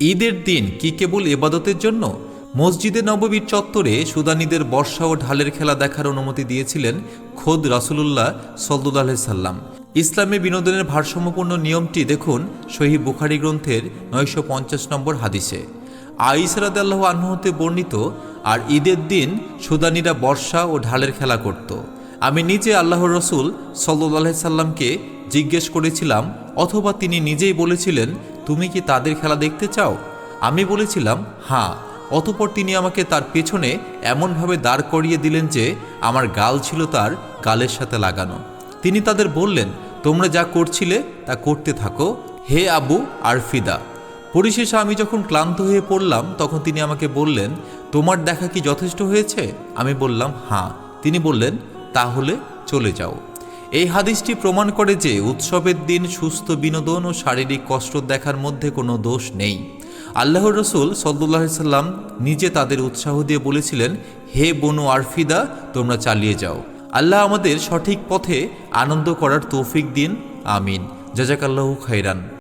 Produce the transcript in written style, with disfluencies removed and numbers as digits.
ঈদের দিন কি কেবল ইবাদতের জন্য? মসজিদে নববীর চত্বরে সুদানীদের বর্ষা ও ঢালের খেলা দেখার অনুমতি দিয়েছিলেন খোদ রাসূলুল্লাহ সাল্লাল্লাহু আলাইহি সাল্লাম। ইসলামে বিনোদনের ভারসাম্যপূর্ণ নিয়মটি দেখুন সহিহ বুখারী গ্রন্থের 950 নম্বর হাদিসে। আয়েশা রাদিয়াল্লাহু আনহা হতে বর্ণিত, আর ঈদের দিন সুদানীরা বর্ষা ও ঢালের খেলা করত। আমি নিজে আল্লাহর রসুল সাল্লাল্লাহু আলাইহি সাল্লামকে জিজ্ঞেস করেছিলাম, অথবা তিনি নিজেই বলেছিলেন, তুমি কি তাদের খেলা দেখতে চাও? আমি বলেছিলাম হ্যাঁ। অতঃপর তিনি আমাকে তার পেছনে এমনভাবে দাঁড় করিয়ে দিলেন যে আমার গাল ছিল তার গালের সাথে লাগানো। তিনি তাদের বললেন, তোমরা যা করছিলে তা করতে থাকো, হে আবু আরফিদা। পরিশেষে আমি যখন ক্লান্ত হয়ে পড়লাম তখন তিনি আমাকে বললেন, তোমার দেখা কি যথেষ্ট হয়েছে? আমি বললাম হ্যাঁ। তিনি বললেন, তাহলে চলে যাও। এই হাদিসটি প্রমাণ করে যে উৎসবের দিন সুস্থ বিনোদন ও শারীরিক কষ্ট দেখার মধ্যে কোনো দোষ নেই। আল্লাহর রসুল সাল্লাল্লাহু আলাইহি সাল্লাম নিজে তাদের উৎসাহ দিয়ে বলেছিলেন, হে বনু আরফিদা, তোমরা চালিয়ে যাও। আল্লাহ আমাদের সঠিক পথে আনন্দ করার তৌফিক দিন। আমিন। জাযাকাল্লাহু খাইরান।